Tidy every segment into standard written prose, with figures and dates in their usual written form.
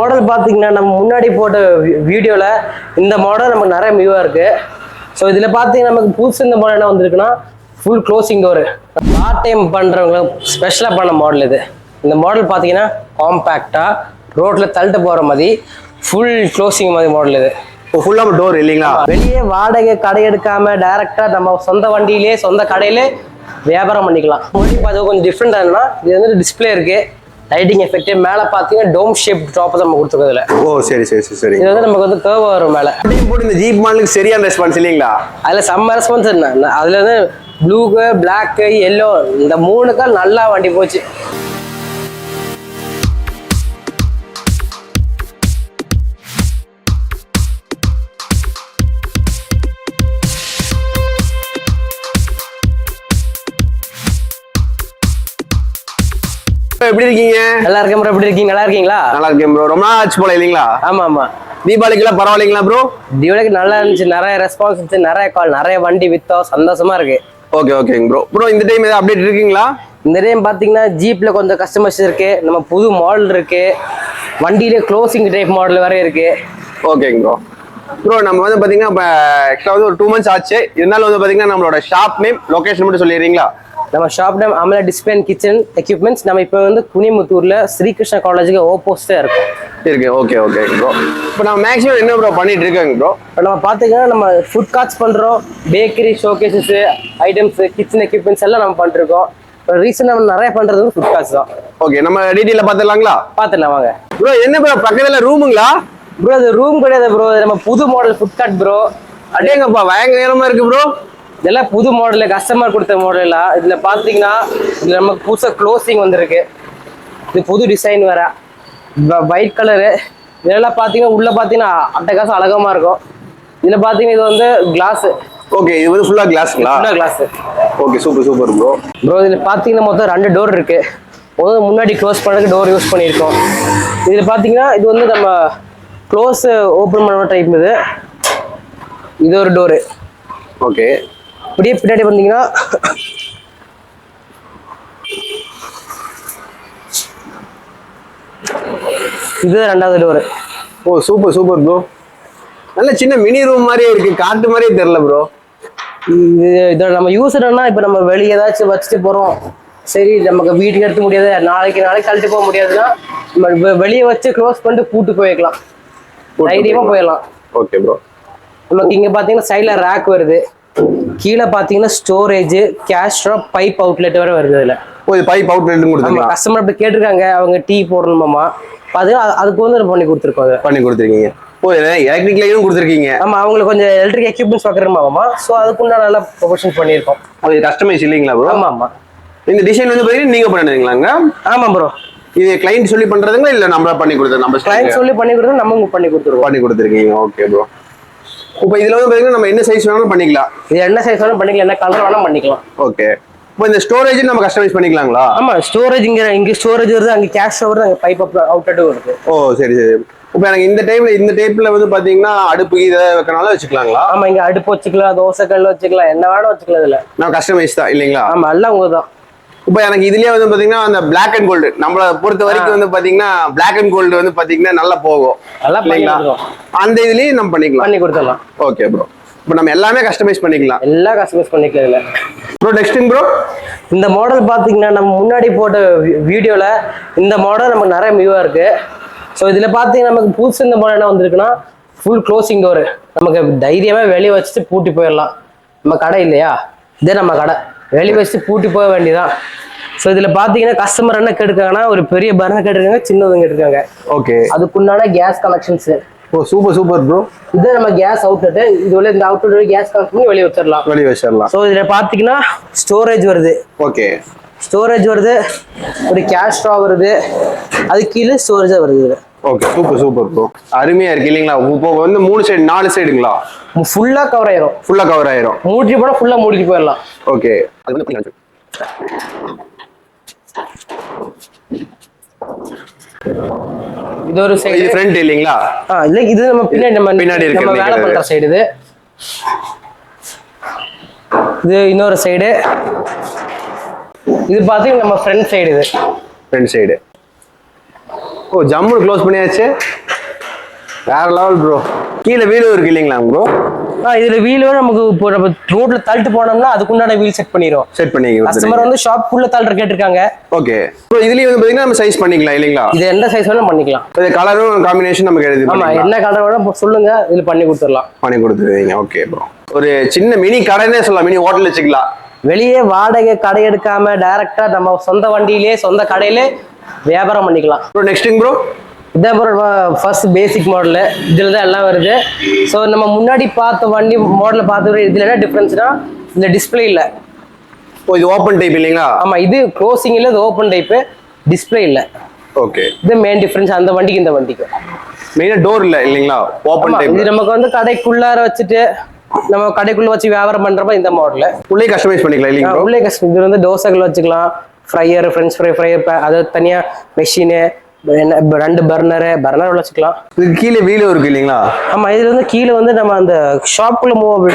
Model பார்த்தீங்கன்னா நம்ம முன்னாடி போட்ட வீடியோவில் இந்த மாடல் நமக்கு நிறைய மியூவாக இருக்குது. ஸோ இதில் பார்த்தீங்கன்னா நமக்கு புதுசு இந்த மாடல் என்ன வந்திருக்குன்னா full closing door. Part time பண்ணுறவங்க ஸ்பெஷலாக பண்ண மாடல் இது. இந்த மாடல் பார்த்தீங்கன்னா காம்பேக்டாக ரோட்டில் தள்ளிட்டு போகிற மாதிரி ஃபுல் க்ளோசிங் மாதிரி மாடல் இது. ஃபுல்லாக டோர் இல்லைங்களா? வெளியே வாடகை கடை எடுக்காம டைரெக்டாக நம்ம சொந்த வண்டியிலே சொந்த கடையிலே வியாபாரம் பண்ணிக்கலாம். வண்டி பார்த்து கொஞ்சம் டிஃப்ரெண்டாக என்னன்னா இது வந்து டிஸ்பிளே இருக்குது, லைட்டிங் எஃபெக்ட், மேலே பார்த்தீங்கன்னா டோம் ஷேப் டாப் தான் நம்ம கொடுத்துருக்கோம். ஓ சரி சரி சரி சரி. இது வந்து நமக்கு வந்து கர்வ் வரும் மேலே போட்டு. இந்த ஜீப் மாடலுக்கு சரியான ரெஸ்பான்ஸ் இல்லைங்களா? அதில் செம்ம ரெஸ்பான்ஸ் என்ன, அதில் வந்து ப்ளூக்கு பிளாக்கு எல்லோ இந்த மூணுக்கால் நல்லா வண்டி போச்சு. எப்படி இருக்கீங்க? நல்லா இருக்கேன் ப்ரோ. எப்படி இருக்கீங்க? நல்லா இருக்கீங்களா? நல்லா இருக்கேன் ப்ரோ. ரொம்ப நாள் ஆச்சு போல இல்லைங்களா? ஆமா ஆமா. தீபாவளிக்குலாம் பரவாயில்லைங்களா ப்ரோ? தீபாவளிக்கு நல்லா இருந்துச்சு, நிறைய ரெஸ்பான்ஸ் இருந்துச்சு, நிறைய கால், நிறைய வண்டி வித்தோம், சந்தோஷமா இருக்கு. ஓகே ஓகேங்க ப்ரோ. ப்ரோ இந்த டைம் ஏதாவது அப்டேட் இருக்குங்களா? இந்த டைம் பார்த்தீங்கன்னா ஜீப்ல கொஞ்சம் கஸ்டமர்ஸ் இருக்கு, நம்ம புது மாடல் இருக்கு, வண்டியில க்ளோசிங் டைப் மாடல் வேற இருக்கு. ஓகேங்க ப்ரோ. ப்ரோ நம்ம வந்து பார்த்தீங்கன்னா இப்போ எக்ஸ்ட்ரா வந்து ஒரு 2 months ஆச்சு. இருந்தாலும் வந்து பார்த்தீங்கன்னா நம்மளோட ஷாப் நேம் லொகேஷன் மட்டும் சொல்லிடுறீங்களா? நம்ம shop name Amala display and kitchen equipments. நம்ம இப்போ வந்து குனிமுத்தூர்ல ஸ்ரீகிருஷ்ணா காலேஜுக்கு ஓப்போசிட்டா இருக்கும். இருக்கு. Okay okay bro. இப்போ நம்ம மேக்ஸிமம் என்ன ப்ரோ பண்ணிட்டு இருக்காங்க ப்ரோ? இப்போ நம்ம பார்த்தீங்கன்னா நம்ம ஃபுட் கார்ட்ஸ் பண்ணுறோம், bakery showcases items, kitchen equipments எல்லாம் நம்ம பண்ணிருக்கோம். இப்போ ரீசெண்டாக நம்ம நிறைய பண்ணுறது வந்து ஃபுட் கார்ட்ஸ் தான். ஓகே நம்ம டீட்டெயிலாக பார்த்துடலாங்களா? பார்த்துடலாம் வாங்க ப்ரோ. என்ன ப்ரோ பக்கத்தில் ரூமுங்களா? ப்ரோ அது ரூம் கிடையாது ப்ரோ, நம்ம புது மாடல் ஃபுட் கார்ட் ப்ரோ. அடேங்கப்பா பயங்கரமா இருக்கு ப்ரோ. இதெல்லாம் புது மாடல், கஸ்டமர் கொடுத்த மாடலா. இதுல பாத்தீங்கன்னா இதுல நமக்கு புதுசா க்ளோசிங் வந்திருக்கு. இது புது டிசைன் வேற, ஒயிட் கலரு. இதெல்லாம் பாத்தீங்கன்னா உள்ள பாத்தீங்கன்னா அட்டகாசம் அழகமா இருக்கும். இதுல பாத்தீங்கன்னா இது வந்து கிளாஸ். ஓகே இது வந்து ஃபுல்லா கிளாஸ்ங்களா? ஃபுல்லா class. Okay super super bro. Bro இதுல பாத்தீங்கன்னா மொத்தம் 2 டோர் இருக்கு. முதல்ல முன்னாடி க்ளோஸ் பண்ணதுக்கு டோர் யூஸ் பண்ணியிருக்கோம். இதுல பாத்தீங்கன்னா இது வந்து நம்ம க்ளோஸ் ஓப்பன் பண்ண டைப். இது ஒரு டோரு. ஓகே. இப்படியே பின்னாடி வந்தீங்கன்னா இது 2வது டோரு. ஓ சூப்பர் சூப்பர் ப்ரோ. நல்ல சின்ன மினி ரூம் மாதிரியே இருக்கு, காட்டு மாதிரியே தெரியல ப்ரோ. இதோட நம்ம யூஸ் என்னன்னா, இப்போ நம்ம வெளியே ஏதாச்சும் வச்சுட்டு போறோம், சரி நமக்கு வீட்டுக்கு எடுத்து முடியாது, நாளைக்கு தள்ளிட்டு போக முடியாதுன்னா நம்ம வெளியே வச்சு க்ளோஸ் பண்ணிட்டு பூட்டு போய்க்கலாம், தைரியமா போயிடலாம். Okay bro. நமக்கு இங்க பாத்தீங்கன்னா சைட்ல ரேக் வருது, கீழே பாத்தீங்கன்னா storage, cash drop, pipe outlet வரை வருது. இதுல ஒரு பைப் அவுட்லெட் கொடுத்துருக்கீங்க. கஸ்டமர் அப்படி கேட்டிருக்காங்க, அவங்க டீ போடணுமாமா, அதுக்கு வந்து பண்ணி கொடுத்துருக்கோம். பண்ணி கொடுத்துருக்கீங்க. ஓ எலக்ட்ரிக் லைனும் கொடுத்துருக்கீங்க. ஆமா அவங்களுக்கு கொஞ்சம் எலக்ட்ரிக் எக்யூப்மெண்ட்ஸ் பார்க்குறோமாமா. ஸோ அதுக்குள்ள நல்லா ப்ரொஃபஷன் பண்ணியிருக்கோம். அது கஸ்டமைஸ் இல்லைங்களா ப்ரோ? ஆமா ஆமா. இந்த டிசைன் வந்து பார்த்தீங்கன்னா நீங்க பண்ணுவீங்களாங்க? ஆமா ப்ரோ. இது கிளைண்ட் சொல்லி பண்றதுங்களா இல்ல நம்ம பண்ணி கொடுத்தது? நம்ம கிளைண்ட் சொல்லி பண்ணி கொடுத்தது, நம்ம பண்ணி கொடுத்துருவோம். பண்ணி கொடுத்துருக்கீங்க. Okay bro. இப்போ இதுல வந்து பாத்தீங்கன்னா நம்ம என்ன சைஸ் வேணாலும் பண்ணிக்கலாம். இது என்ன சைஸ் வேணாலும் பண்ணிக்கலாம், என்ன கலர் வேணாலும் பண்ணிக்கலாம். ஓகே. இப்போ இந்த ஸ்டோரேஜ் நம்ம கஸ்டமைஸ் பண்ணிக்கலாங்களா? ஆமா ஸ்டோரேஜ் இங்க ஸ்டோரேஜ் வருது, அங்க கேஷ் வருது, அங்க பைப் அவுட்லெட் வருது. ஓ சரி சரி. இப்போ எனக்கு இந்த டைப்ல வந்து பாத்தீங்கன்னா அடுப்பு இதை வைக்கனாலும் வச்சுக்கலாங்களா? ஆமா இங்க அடுப்பு வச்சுக்கலாம், தோசை கல் வச்சுக்கலாம், என்ன வேணும் வச்சுக்கலாம். இதுல நான் கஸ்டமைஸ் தான் இல்லைங்களா? ஆமா எல்லாம் உங்கதான். இப்போ எனக்கு இதுலயே வந்து பாத்தீங்கன்னா அந்த பிளாக் அண்ட் கோல்டு நம்மள பொறுத்த வரைக்கும் வந்து பாத்தீங்கன்னா பிளாக் அண்ட் கோல்டு வந்து பாத்தீங்கன்னா நல்லா போகும் இல்லைங்களா? அந்த இதுலயும் நம்ம பண்ணிக்கலாம், பண்ணி கொடுத்துடலாம். Okay bro. இப்போ நம்ம எல்லாமே கஸ்டமைஸ் பண்ணிக்கலாம். எல்லாம் கஸ்டமைஸ் பண்ணிக்கலாம் இதுல. ப்ரோ நெக்ஸ்ட் ப்ரோ இந்த மாடல் பாத்தீங்கன்னா நம்ம முன்னாடி போட்ட வீடியோல இந்த மாடல் நமக்கு நிறைய மியூவா இருக்கு. ஸோ இதுல பாத்தீங்கன்னா நமக்கு புதுசு இந்த மாடல் என்ன வந்திருக்குன்னா ஃபுல் க்ளோசிங் டோரு. நமக்கு தைரியமா வெளியே வச்சுட்டு பூட்டி போயிடலாம். நம்ம கடை இல்லையா, இதே நம்ம கடை, வெளியே வச்சுட்டு பூட்டி போக வேண்டியதான். ஸோ இதுல பாத்தீங்கன்னா கஸ்டமர் என்ன கேட்டிருக்காங்கன்னா ஒரு பெரிய பர்னர் கேட்டிருக்காங்க, சின்னதும் கேட்டிருக்காங்க. ஓகே. அதுக்குண்டான கேஸ் கனெக்ஷன்ஸ். ஓ சூப்பர் சூப்பர் ப்ரோ. இதே நம்ம கேஸ் அவுட்லெட், இது உள்ள இந்த அவுட்லெட் கேஸ் கனெக்ட் பண்ணி வெளியே வச்சிடலாம். ஸோ இதுல பாத்தீங்கன்னா ஸ்டோரேஜ் வருது. ஓகே. ஸ்டோரேஜ் வருது, ஒரு கேஷ் ட்ரா வருது, அது கீழே ஸ்டோரேஜா வருது இதுல. Okay super super bro. அருமையா இருக்கு இல்லைங்களா? இப்போ வந்து 3 சைடு 4 சைடுங்களா? ஃபுல்லா கவர் ஆயிரும். ஃபுல்லா கவர் ஆயிரும். மூடி போனா ஃபுல்லா மூடிட்டு போயிடலாம். ஓகே. அது வந்து இது ஒரு சைடு, இது ஃப்ரண்ட் இல்லீங்களா? இல்ல இது நம்ம பின்னாடி இருக்கு, நம்ம வேலை பண்ற சைடு. இது இன்னொரு சைடு. இது பாத்தீங்கன்னா நம்ம ஃப்ரண்ட் சைடு. இது ஃப்ரண்ட் சைடு. ஓ ஜம்முன்னு க்ளோஸ் பண்ணியாச்சு. வேற லெவல் ப்ரோ. கீழே வீலும் இருக்கு இல்லைங்களா ப்ரோ? இதுல வீலும் நமக்கு இப்போ நம்ம ரோட்ல தள்ளிட்டு போனோம்னா அதுக்குண்டான வீல் செட் பண்ணிடும். செட் பண்ணி கஸ்டமர் வந்து ஷாப்புக்குள்ள தள்ளுற கேட்டிருக்காங்க. Okay bro. இதுலயே வந்து பாத்தீங்கன்னா நம்ம சைஸ் பண்ணிக்கலாம் இல்லைங்களா? இது எந்த சைஸ் வேணாலும் பண்ணிக்கலாம். இது கலரும் காம்பினேஷன் நமக்கு எழுதி ஆமா, என்ன கலர் வேணா சொல்லுங்க, இதுல பண்ணி கொடுத்துடலாம். பண்ணி கொடுத்துருவீங்க. Okay bro. ஒரு சின்ன மினி கடைன்னே சொல்லலாம், மினி ஹோட்டல் வச்சுக்கலாம். வெளியே வாடகை கடை எடுக்காம டைரக்டா நம்ம சொந்த வண்டியிலே சொந்த கடையிலே வியாபாரம் பண்ணிக்கலாம். ப்ரோ நெக்ஸ்ட்டுங்க ப்ரோ. இதான் ப்ரோ ஃபர்ஸ்ட் பேசிக் மாடலு. இதில் தான் எல்லாம் வருது. ஸோ நம்ம முன்னாடி பார்த்த வண்டி மாடலை பார்த்து இதில் என்ன டிஃப்ரென்ஸ்னா இந்த டிஸ்பிளே இல்லை. ஓ இது ஓப்பன் டைப் இல்லைங்களா? ஆமாம், இது க்ளோசிங் இல்லை, இது ஓப்பன் டைப்பு, டிஸ்பிளே இல்லை. ஓகே, இது மெயின் டிஃப்ரென்ஸ் அந்த வண்டிக்கு இந்த வண்டிக்கு. மெயினாக டோர் இல்லை இல்லைங்களா? Open type. இது நமக்கு வந்து கடைக்குள்ளார வச்சுட்டு நம்ம கடைக்குள்ள வச்சு வியாபாரம் பண்றப்ப இந்த மாடல் உள்ளே கஸ்டமைஸ் பண்ணிக்கலாம் இல்லைங்களா? உள்ளே கஸ்டமைஸ். இது வந்து தோசைகள் வச்சுக்கலாம், ஃப்ரையர், ஃப்ரெஞ்ச் ஃப்ரையர், அது தனியா மெஷினு, 2 பர்னர் வச்சுக்கலாம். இதுக்கு கீழே வீலும் இருக்கு இல்லைங்களா? ஆமா, இதுல வந்து கீழே வந்து நம்ம அந்த ஷாப்புக்குள்ள மூவ்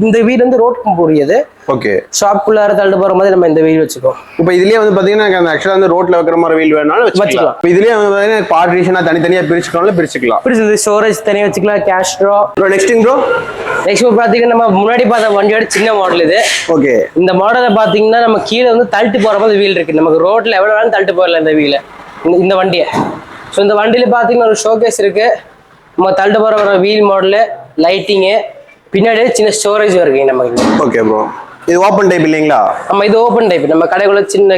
இந்த வீல் வந்து ரோட்க்கு போறியது. ஓகே, ஷாப்புக்குள்ள தள்ளிட்டு போற மாதிரி நம்ம இந்த வீல் வச்சுக்கோம். இப்போ இதுலயே வந்து பாத்தீங்கன்னா ஆக்சுவலா வந்து ரோட்ல வைக்கிற மாதிரி வீல் வேணாலும் வச்சுக்கலாம். இப்போ இதுலயே வந்து பாத்தீங்கன்னா பார்ட்டிஷனா தனித்தனியா பிரிச்சுக்கலாம். ஸ்டோரேஜ் தனியா வச்சுக்கலாம். Cash draw. Next bro. Next பாத்தீங்கன்னா நம்ம முன்னாடி பார்த்த வண்டியோட சின்ன மாடல் இது. ஓகே, இந்த மாடலை பாத்தீங்கன்னா நம்ம கீழே வந்து தள்ளிட்டு போற மாதிரி வீல் இருக்கு. நமக்கு ரோட்ல எவ்வளவு வேணாலும் தள்ளிட்டு போயிடலாம் இந்த வீல, இந்த வண்டியை. ஸோ இந்த வண்டியில பாத்தீங்கன்னா ஒரு ஷோகேஸ் இருக்கு. நம்ம தள்ளிட்டு போற ஒரு வீல் மாடலு, லைட்டிங்கு, பின்னாடி சின்ன ஸ்டோரேஜ் இருக்கு நமக்கு. Okay bro. இது ஓப்பன் டைப் இல்லைங்களா? ஆமா, இது ஓப்பன் டைப். நம்ம கடைக்குள்ள சின்ன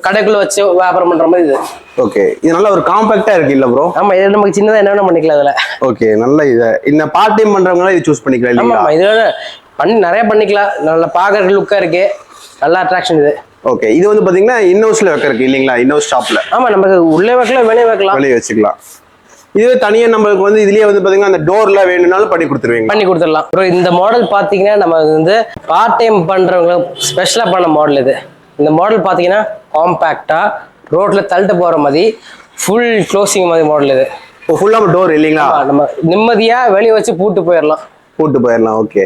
கடைக்குள்ள வச்சு வியாபாரம் பண்ற மாதிரி இது. ஓகே, இது நல்ல ஒரு காம்பாக்டா இருக்கு இல்ல ப்ரோ? ஆமா, இது நமக்கு சின்னதா என்ன வேணா பண்ணிக்கலாம் அதுல. ஓகே, நல்ல இது. இந்த பார்ட் டைம் பண்றவங்க இது சூஸ் பண்ணிக்கலாம் இல்லைங்களா? ஆமா, இதுல பண்ணி நிறைய பண்ணிக்கலாம். நல்ல பாக்குற லுக்கா இருக்கு, நல்ல அட்ராக்ஷன் இது. ஓகே, இது வந்து பாத்தீங்கன்னா இன்னோஸ்ல வைக்கிறதுக்கு இல்லைங்களா? இன்னோஸ் ஷாப்ல. ஆமா, நமக்கு உள்ளே வைக்கலாம், வெளியே வைக்கலாம், வெளியே வச்சுக்கலாம். இது தனியா நம்மளுக்கு வந்து இதுலயே வந்து பாத்தீங்கன்னா அந்த டோர்ல வேணும்னாலும் பண்ணி கொடுத்துருவீங்க. பண்ணி கொடுத்துடலாம். அப்புறம் இந்த மாடல் பாத்தீங்கன்னா நம்ம வந்து பார்ட் டைம் பண்றவங்க ஸ்பெஷலா பண்ண மாடல் இது. இந்த மாடல் பாத்தீங்கன்னா காம்பாக்டா ரோட்ல தள்ளிட்டு போற மாதிரி ஃபுல் க்ளோசிங் மாதிரி மாடல் இது. ஃபுல்லா டோர் இல்லைங்களா? நம்ம நிம்மதியா வெளியே வச்சு பூட்டு போயிடலாம். ஓகே,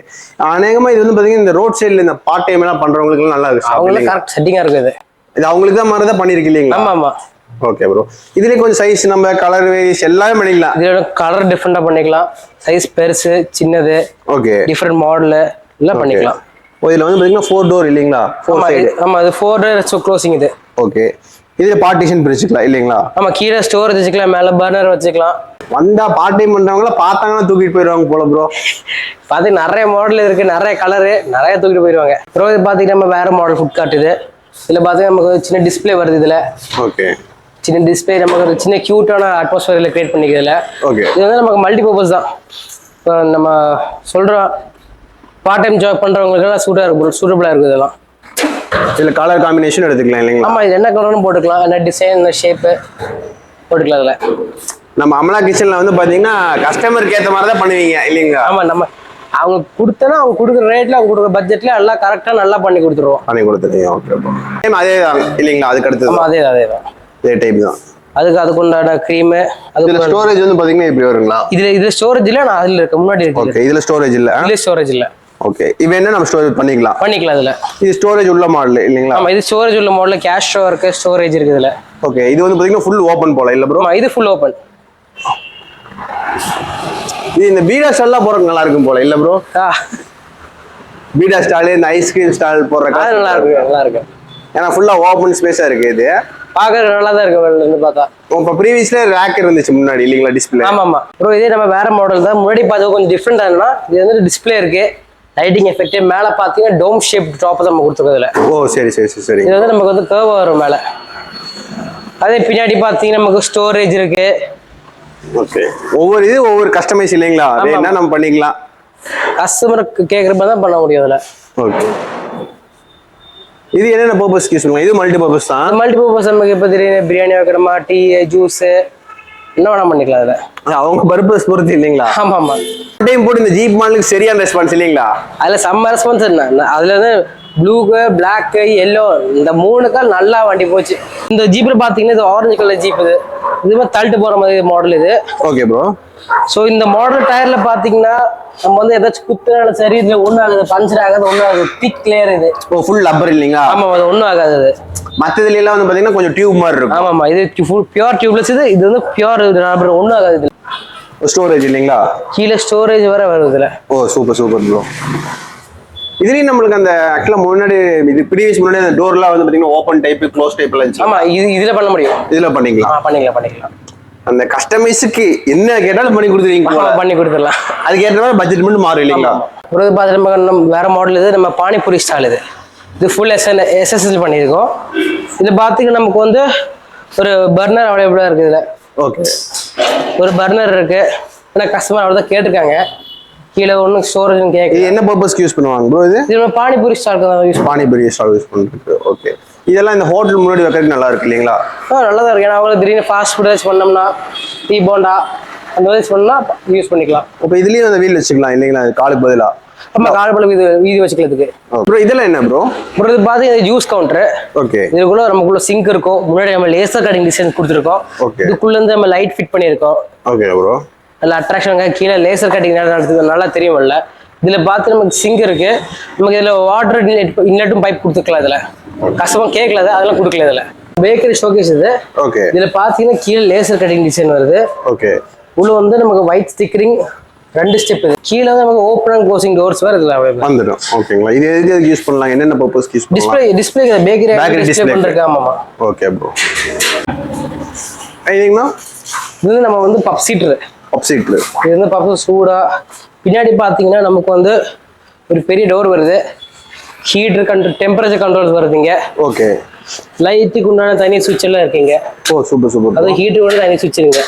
அநேகமா இது வந்து பாத்தீங்கன்னா இந்த ரோட் சைடுல இந்த பார்ட் டைம் எல்லாம் பண்றவங்களுக்கு நல்லா இருக்கு. அவங்களுக்கு கரெக்ட் செட்டிங்கா இருக்குது. இது அவங்களுக்கு தான் மாதிரி தான் பண்ணிருக்கு இல்லைங்களா? ஆமா ஆமா. Okay bro. இதுல கொஞ்சம் சைஸ் நம்ம கலர் வேரியஸ் எல்லாமே பண்ணிக்கலாம். இதோட கலர் டிஃபரெண்டா பண்ணிக்கலாம். சைஸ் பெருசு, சின்னது, ஓகே, டிஃபரெண்ட் மாடல் எல்லாம் பண்ணிக்கலாம். இதுல வந்து பாத்தீங்கன்னா 4 டோர் இல்லைங்களா? ஆமா, இது 4 டோர் க்ளோசிங் இது. ஓகே, இதுல பார்ட்டிஷன் பிரிச்சுக்கலாம் இல்லைங்களா? ஆமா, கீழே ஸ்டோரேஜ் வச்சுக்கலாம், மேல பர்னர் வச்சுக்கலாம். வந்தா பார்ட் டைம் பண்றவங்கள பார்த்தாங்கன்னா தூக்கிட்டு போயிடுவாங்க போல ப்ரோ. பாத்தீங்கன்னா நிறைய மாடல் இருக்கு, நிறைய கலரு, நிறைய தூக்கிட்டு போயிடுவாங்க. ப்ரோ இது பாத்தீங்கன்னா நம்ம வேற மாடல் ஃபுட் கார்ட் இது. இதுல பாத்தீங்கன்னா நமக்கு சின்ன டிஸ்பிளே வருது. இதுல ஓகே, சின்ன டிஸ்பிளே நமக்கு ஒரு சின்ன கியூட்டான அட்மாஸ்பியர்ல கிரியேட் பண்ணிக்கிறதுல. ஓகே, இது வந்து நமக்கு மல்டி பர்பஸ் தான். இப்போ நம்ம சொல்றோம் பார்ட் டைம் ஜாப் பண்றவங்களுக்கு எல்லாம் சூட்டபிளா இருக்குது இதெல்லாம். இதுல கலர் காம்பினேஷன் எடுத்துக்கலாம் இல்லைங்களா? ஆமா, இது என்ன கலர்னு போட்டுக்கலாம், என்ன டிசைன், என்ன ஷேப்பு போட்டுக்கலாம் இதுல. நம்ம அமலா கிச்சன்ல வந்து பாத்தீங்கன்னா கஸ்டமருக்கு ஏத்த மாதிரி தான் பண்ணுவீங்க இல்லைங்களா? ஆமா, நம்ம அவங்க கொடுத்தனா அவங்க கொடுக்குற ரேட்ல, அவங்க கொடுக்குற பட்ஜெட்ல எல்லாம் கரெக்டா நல்லா பண்ணி கொடுத்துருவோம். பண்ணி கொடுத்துருவீங்க. ஓகே, அதே தான் இல்லைங்களா? அதுக்கு அடுத்து ஆமா, அதே தான் இதே டைப் தான். அதுக்குண்டான க்ரீம். அதுல ஸ்டோரேஜ் வந்து பாத்தீங்கன்னா இப்படி வருங்களா? இதுல ஸ்டோரேஜ் இல்ல, நான் அதுல இருக்க முன்னாடி இருக்கு. ஓகே, இதுல ஸ்டோரேஜ் இல்ல. இதுல ஸ்டோரேஜ் இல்ல. ஓகே, இது என்ன நம்ம ஸ்டோரேஜ் பண்ணிக்கலாம் இதுல. இது ஸ்டோரேஜ் உள்ள மாடல் இல்லைங்களா? ஆமா, இது ஸ்டோரேஜ் உள்ள மாடல். கேஷ் ட்ரா இருக்கு, ஸ்டோரேஜ் இருக்கு இதுல. ஓகே, இது வந்து பாத்தீங்கன்னா ஃபுல் ஓபன் போல இல்ல ப்ரோ? ஆமா, இது ஃபுல் ஓபன். இது இந்த பீடா ஸ்டால்லாம் போறதுக்கு நல்லா இருக்கும் போல இல்ல ப்ரோ? பீடா ஸ்டால், இந்த ஐஸ்கிரீம் ஸ்டால் போடுறதுக்கு நல்லா இருக்கு, நல்லா இருக்கு. ஏன்னா ஃபுல்லா ஓபன் ஸ்பேஸா இருக்கு. இது பாக்குறது நல்லா தான் இருக்கு வெளில இருந்து பார்த்தா. இப்போ ப்ரீவியஸ்ல ரேக் இருந்துச்சு முன்னாடி இல்லைங்களா? டிஸ்பிளே. ஆமா ஆமா ப்ரோ, இதே நம்ம வேற மாடல் தான். முன்னாடி பார்த்தா கொஞ்சம் டிஃப்ரெண்ட் ஆனா இது வந்து டிஸ்பிளே இருக்கு, லைட்டிங் எஃபெக்ட், மேல பாத்தீங்கன்னா டோம் ஷேப் டாப் தான் நம்ம கொடுத்துருக்கதுல. ஓ சரி சரி சரி. இது வந்து நமக்கு வந்து கர்வ் வரும் மேல. அதே பின்னாடி பாத்தீங்கன்னா நமக்கு ஸ்டோரேஜ் இருக்கு. ஓகே, ஒவ்வொரு கஸ்டமைஸ் இல்லைங்களா? வேணா நம்ம பண்ணிக்கலாம். கஸ்டமருக்கு கேக்குற மாதிரி தான் பண்ண முடியும் அதுல. ஓகே, இது என்னென்ன பர்பஸ்க்கு யூஸ் பண்ணுவாங்க? இது மல்டி பர்பஸ் தான். மல்டி பர்பஸ் நமக்கு இப்போ திடீர்னு பிரியாணி வைக்கிறோமா, டீ, ஜூஸ் என்ன வேணா பண்ணிக்கலாம் அதுல. அவங்க பர்பஸ் பொறுத்து இல்லைங்களா? ஆமா ஆமா. டைம் போட்டு இந்த ஜீப் மாடலுக்கு சரியான ரெஸ்பான்ஸ் இல்லைங்களா? அதுல செம்ம ரெஸ்பான்ஸ். என்ன அதுல வந்து ப்ளூக்கு, பிளாக்கு, எல்லோ இந்த 3 கால் நல்லா வண்டி போச்சு. இந்த ஜீப்ல பாத்தீங்கன்னா இது ஆரஞ்சு கலர் ஜீப். இது மாதிரி தள்ளிட்டு போற மாதிரி மாடல் இது. Okay bro. ஸோ இந்த மாடல் டயர்ல பாத்தீங்கன்னா நம்ம வந்து ஏதாச்சும் குத்துனாலும் சரி, இதுல ஒன்றும் ஆகுது, பஞ்சர் ஆகாது, ஒன்றும் ஆகுது. திக் கிளியர் இது. ஓ ஃபுல் லப்பர் இல்லைங்களா? ஆமா, அது ஒன்றும் ஆகாது. அது மத்ததுல எல்லாம் வந்து பாத்தீங்கன்னா கொஞ்சம் டியூப் மாதிரி இருக்கும். ஆமாமா, இது ஃபுல் பியூர் டியூப்லெஸ். இது வந்து பியூர் ஒன்றும் ஆகாது. இது ஸ்டோரேஜ் இல்லைங்களா? கீழே ஸ்டோரேஜ் வேற வருது இதுல. ஓ சூப்பர் சூப்பர் ப்ரோ. இதுலயும் நம்மளுக்கு அந்த ஆக்சுவலா முன்னாடி இது ப்ரீவியஸ் முன்னாடி அந்த டோர்லாம் வந்து பாத்தீங்கன்னா ஓப்பன் டைப் க்ளோஸ் டைப்ல இருந்துச்சு. ஆமா, இதுல பண்ண முடியும். இதுல பண்ணிக்கலாம். பண்ணிக்கலாம். அந்த கஸ்டமைஸுக்கு என்ன கேட்டாலும் பண்ணி கொடுத்துருவீங்க. பண்ணி கொடுத்துடலாம். அதுக்கு ஏற்ற மாதிரி பட்ஜெட் மட்டும் மாறும் இல்லைங்களா? ஒரு பார்த்து நம்ம வேற மாடல். இது நம்ம பானிபூரி ஸ்டால். இது ஃபுல் எஸ்எஸ்எல் பண்ணியிருக்கோம். இது பார்த்தீங்கன்னா நமக்கு வந்து ஒரு பர்னர் அவைலபிளாக இருக்குது இதில். ஓகே, ஒரு பர்னர் இருக்கு. ஆனால் கஸ்டமர் அவ்வளோதான் கேட்டிருக்காங்க. கீழே ஒன்றும் ஸ்டோரேஜ் கேட்க. என்ன பர்பஸ்க்கு யூஸ் பண்ணுவாங்க ப்ரோ? இது நம்ம பானிபூரி ஸ்டாலுக்கு தான் யூஸ் பானிபூரி ஸ்டால் யூஸ் பண்ணுறது. ஓகே, இதெல்லாம் இந்த ஹோட்டல் முன்னாடி வைக்கிறதுக்கு நல்லா இருக்கு இல்லைங்களா? நல்லா தான் இருக்கு. ஏன்னா அவங்களுக்கு திடீர்னு ஃபாஸ்ட் ஃபுட் ஏதாச்சும் பண்ணோம்னா, டீ போண்டா அந்த மாதிரி பண்ணால் யூஸ் பண்ணிக்கலாம். இப்போ இதுலேயும் அந்த வீல் வச்சுக்கலாம் இல்லைங்களா? காலுக்கு பதிலாக. நம்ம கால்பல வீதி வச்சுக்கிறதுக்கு. ப்ரோ இதெல்லாம் என்ன ப்ரோ? ப்ரோ இது பார்த்தீங்கன்னா ஜூஸ் கவுண்டர். ஓகே, இதுக்குள்ள நமக்குள்ள சிங்க் இருக்கும். முன்னாடி நம்ம லேசர் கட்டிங் டிசைன் கொடுத்துருக்கோம். ஓகே, இதுக்குள்ள இருந்து நம்ம லைட் ஃபிட் பண்ணியிருக்கோம். Okay bro. நல்ல அட்ராக்ஷனுக்காக கீழே லேசர் கட்டிங் நடத்துக்கு நல்லா தெரியும்ல. இதுல பார்த்து நமக்கு சிங்க் இருக்கு. நமக்கு இதுல வாட்டர் இன்லெட்டும் பைப் கொடுத்துக்கலாம். இதுல கஸ்டமர் கேட்கல, அதெல்லாம் கொடுக்கல. இதுல பேக்கரி ஷோகேஸ் இது. ஓகே, இதுல பாத்தீங்கன்னா கீழே லேசர் கட்டிங் டிசைன் வருது. ஓகே, உள்ள வந்து நமக்கு ஒயிட் ஸ்டிக்கரிங் 2 ஸ்டெப். இது கீழே வந்து நமக்கு ஓப்பன் அண்ட் க்ளோசிங் டோர்ஸ் வேற இதுல அவைலபிள் வந்துடும். ஓகேங்களா? இது எதுக்கு யூஸ் பண்ணலாம்? என்னென்ன பர்பஸ்க்கு யூஸ் பண்ணலாம்? டிஸ்ப்ளே பேக்கரி டிஸ்ப்ளே பண்றதுக்கு. ஆமாமா. Okay bro. ஐயங்கண்ணா, இது நம்ம வந்து பப் சீட்டர். பப் சீட்டர். இது வந்து பப் சூடா. பின்னாடி பாத்தீங்கன்னா நமக்கு வந்து ஒரு பெரிய டோர் வருது. ஹீட்டர் கண்ட்ரோல், டெம்பரேச்சர் கண்ட்ரோல்ஸ் வருதுங்க. ஓகே, லைட்டுக்கு உண்டான தனி சுவிட்ச் எல்லாம் இருக்குங்க. ஓ சூப்பர் சூப்பர். அது ஹீட்டர் கூட தனி சுவிட்ச் இருக்குங்க.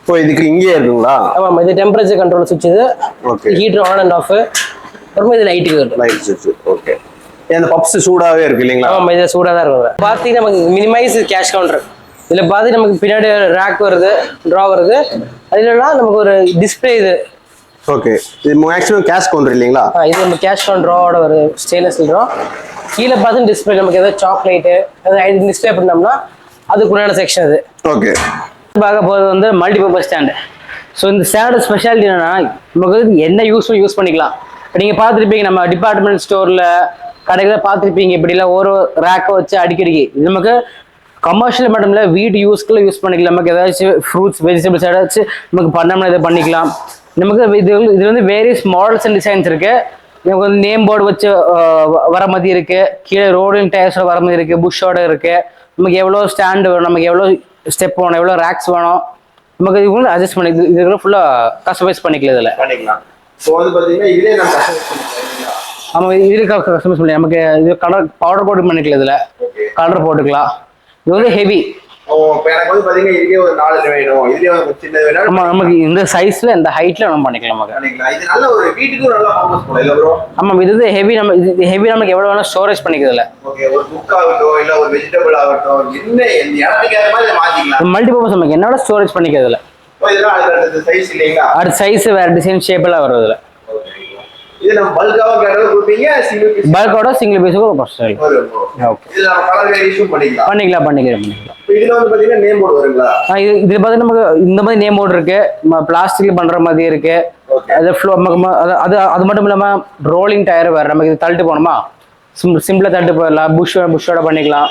ஓ இதுக்கு இங்கேயே இருக்குங்களா? ஆமாம், இது டெம்பரேச்சர் கண்ட்ரோல் சுவிட்ச். இது okay, heater on and half. அப்புறமா இது லைட்டுக்கு வருது. லைட் சுவிட்ச். ஓகே, அந்த பப்ஸ் சூடாவே இருக்கு இல்லைங்களா? ஆமாம், இது சூடாக தான் இருக்கும். பார்த்தீங்கன்னா நமக்கு மினிமைஸ் கேஷ் கவுண்டர். இதில் பார்த்து நமக்கு பின்னாடி ரேக் வருது, ட்ரா வருது. அது இல்லைன்னா நமக்கு ஒரு டிஸ்பிளே. இது ஓகே, இது மேக்ஸிமம் கேஷ் கவுண்டர் இல்லைங்களா? இது நம்ம கேஷ் கவுண்டர் ட்ராவோட ஒரு ஸ்டெயின்லெஸ் ஸ்டீல் ட்ரா. கீழே பார்த்து டிஸ்பிளே நமக்கு ஏதாவது சாக்லேட்டு ஏதாவது டிஸ்பிளே பண்ணோம்னா அதுக்குள்ளான செக்ஷன் இது. ஓகே, பார்க்க போகிறது வந்து மல்டிபர்பஸ் ஸ்டாண்டு. ஸோ இந்த ஸ்டாண்டோட ஸ்பெஷாலிட்டி என்னன்னா, நமக்கு என்ன யூஸ் பண்ணிக்கலாம். இப்போ நீங்கள் பார்த்துருப்பீங்க நம்ம டிபார்ட்மெண்ட் ஸ்டோரில் கடைகளில் பார்த்துருப்பீங்க, இப்படிலாம் ஒரு ரேக்கை வச்சு அடிக்கடிக்கு. இது நமக்கு கமர்ஷியல் மட்டும் இல்லை, வீட்டு யூஸ்க்குள்ள யூஸ் பண்ணிக்கலாம். நமக்கு ஏதாச்சும் ஃப்ரூட்ஸ் வெஜிடபிள்ஸ் ஏதாச்சும் நமக்கு பண்ணோம்னா இதை பண்ணிக்கலாம். நமக்கு இது வந்து வேரியஸ் மாடல்ஸ் அண்ட் டிசைன்ஸ் இருக்கு. நமக்கு வந்து நேம் போர்டு வச்சு வர மாதிரி இருக்கு. கீழே ரோடிங் டயர்ஸோட வர மாதிரி இருக்கு. புஷ்ஷோட இருக்கு. நமக்கு எவ்வளோ ஸ்டாண்டு வேணும், நமக்கு எவ்வளோ ஸ்டெப் வேணும், எவ்வளோ ரேக்ஸ் வேணும், நமக்கு இது அட்ஜஸ்ட் பண்ணி இதுக்குள்ள ஃபுல்லாக கஸ்டமைஸ் பண்ணிக்கலாம். இதில் பண்ணிக்கலாம். ஸோ வந்து பார்த்தீங்கன்னா இதுலேயே நம்ம கஸ்டமைஸ் பண்ணிக்கலாம். ஆமாம், இதுலேயே கஸ்டமைஸ் பண்ணி நமக்கு இது கலர் பவுடர் போட்டு பண்ணிக்கலாம். இதில் கலர் போட்டுக்கலாம். இது வந்து ஹெவி. ஓ இப்போ எனக்கு வந்து பார்த்தீங்கன்னா இதுலேயே ஒரு 4 வேணும், இதுலேயே ஒரு சின்னது வேணும். ஆமாம், நமக்கு இந்த சைஸில் இந்த ஹைட்டில் நம்ம பண்ணிக்கலாம். நமக்கு இது நல்ல ஒரு வீட்டுக்கும் நல்லா ஃபோக்கஸ் பண்ணலாம் இல்லை ப்ரோ? ஆமாம், இது ஹெவி. நம்ம இது ஹெவி நமக்கு எவ்வளோ வேணால் ஸ்டோரேஜ் பண்ணிக்கிறதுல. ஓகே, ஒரு புக் ஆகட்டும் இல்லை ஒரு வெஜிடபிள் ஆகட்டும், என்ன எந்த இடத்துக்கு ஏற்ற மாதிரி மாற்றிக்கலாம். மல்டிபர்பஸ் நமக்கு என்னோட ஸ்டோரேஜ் பண்ணிக்கிறதுல. இதெல்லாம் அடுத்த சைஸ் இல்லைங்களா? அடுத்த சைஸ் வேறு டிசைன் ஷேப்பெல்லாம் வருதுல. இது நம்ம பல்காவா கேட்டாலும் கொடுப்பீங்க, சிங்கிள் பீஸ் பல்கோட சிங்கிள் பீஸுக்கு ஒரு பர்சனல். ஓகே, இதுல நம்ம கலர் வேரியேஷன் பண்ணிக்கலாம். பண்ணிக்கலாம். இதுல வந்து பாத்தீங்கன்னா நேம் போர்டு வருங்களா? இதுல பார்த்தீங்கன்னா நமக்கு இந்த மாதிரி நேம் போர்டு இருக்கு. பிளாஸ்டிக்ல பண்ற மாதிரி இருக்கு. அது அது மட்டும் இல்லாம ரோலிங் டயர் வேற. நமக்கு இது தள்ளிட்டு போகணுமா, சிம்பிளா தள்ளிட்டு போயிடலாம். புஷ்ஷோட பண்ணிக்கலாம்.